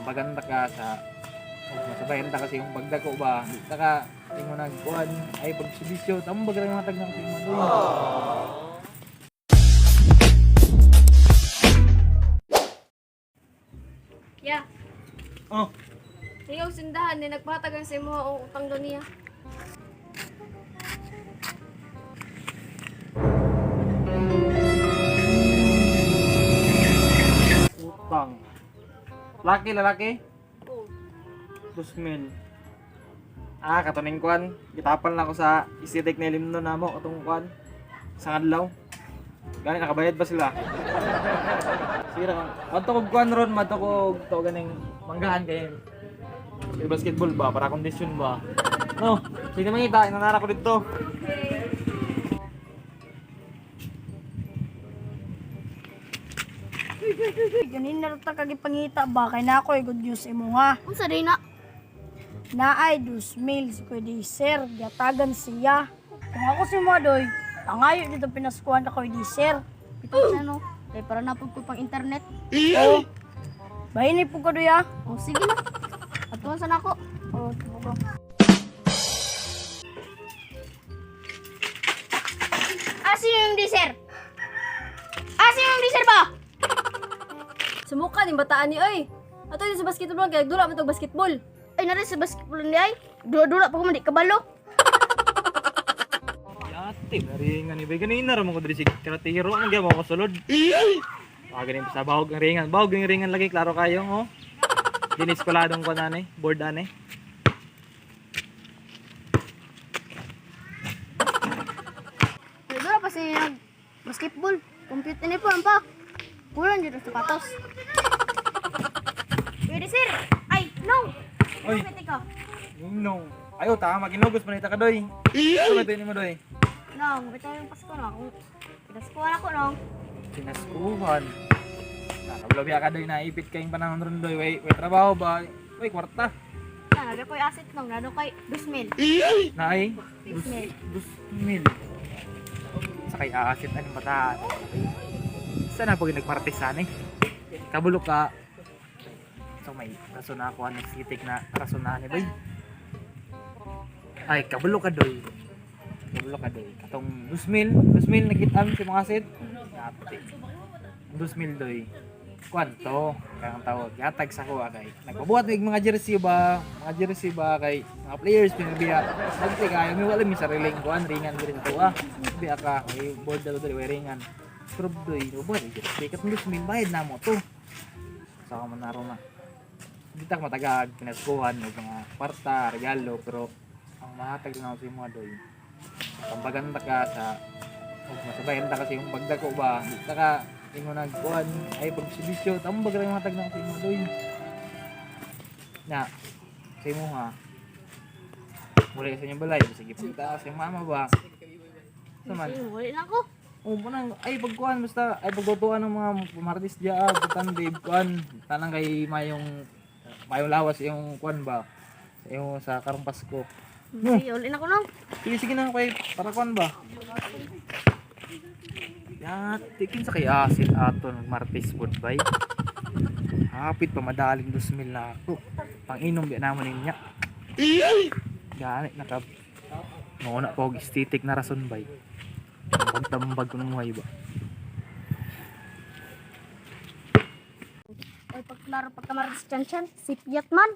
paganda ka sa masabayan ta kasi yung pagdako ba di ta ka tingo nagkuhan ay pagsibisyo tambag ra mga tag ng tingman doy. Ya, Oh, ikaw sindahan ni nagpahatagan sa imo ang utang do niya. utang. Laki lalaki, Oh, 2,000. Katuning kuan, gitapan lang ako sa istitik ni Limno namo katong kuan sa adlaw. Gani nakabayad ba sila? Sige ra. Adto kog kuan ron, madto kog to ganing manggahan kay basketball ba para kondisyon ba. No, sige mangita, inanara ko dito. Ganin na ta kagi pangita ba kay na ako good news imo nga. unsa day na? Naay 2,000 ko di sir, gatagan siya. Kung ako si Madoy, tangayo dito pinaskuhan ako di sir. Ito sa ano? Kay para napod ko pang internet. Oh. Bahin po ko doy ah. Oh, sige na. Atuan sa nako. Oh, tubo. Asin yung di-sir? Asin yung di-sir ba? Sumuka ni bataan ni oy. Ato din sa basketball kay dula man tog basketball. Ay, nari sa basketball ni ay. Dula-dula pa ko man di kabalo. Yate, naringan ni bay ganina ra mo ko diri sig karatiro man gyud mo ko sulod. Ganin sa bahog ng ringan. Bahog ng ringan lagi klaro kayo, oh. Dinis koladong ko nanay, board anay. Dula pa siya nag basketball. Computer ni po pa. Kulang dito sa sapatos. Pwede sir. Ay, no. Oy. Pwede ka. Nung ayo tama ginugos man ita ka doy. Ano ba ni mo doy? Nong, ito yung Pasko na. Pinaskuhan ako, nong. Pinaskuhan. Nakablabi ka doy na ipit kayong panahon ron doy. Way trabaho ba? Way kwarta. Naga ko yung asset nong. Nado kay 2,000. Naay 2,000. 2,000. Sa kay asit ang bataan. Sana po nagpartisan eh. Kabulok ka. So may rason na ako ang sitik na rason na ni boy. Ay, kabulok ka doy. Kabulok ka doy. Katong 2,000 nakitaan si mga asit. Yate. 2,000 doy. Kwanto? Kaya ang tawag. Yatag sa ko kay. Nagpabuhat mig mga jersey ba? Mga jersey ba kay mga players pinabiya. Dagti kayo mi wala mi sariling kuan ringan din to ah. Biya ka kay board daw dali ringan. Pero doy, ubod jersey katong 2,000 bayad na mo to. Sa ka man naro na. Hindi tak matagag pinaskuhan og mga kwarta, regalo pero ang mahatag lang ako sa mga doy. Pambaganda ka sa masabayan ta kasi yung pagdako ba di ta ka ingo nagkuhan ay pagsibisyo tambag ra mga tag ng mga doy na sa imo ha mula sa inyong balay sige punta sa mama ba saman Wala na ako. punang ay pagkuhan basta ay paglutuan ng mga martis dia butan babe kuhan tanang kay mayong lawas yung kuhan ba yung sa karong Pasko. Sige, ulit na ako, nong. Sige na kay para kuan ba? Ya, tikin sa kay asin aton Martes food bay. Hapit pa madaling 2,000 na ako. Panginom di naman niya. Gani naka Muna po og estetik na rason bay. Pagtambag ko ng muhay ba. Ay, pagklaro pagkamarites chan-chan. Sipyat man.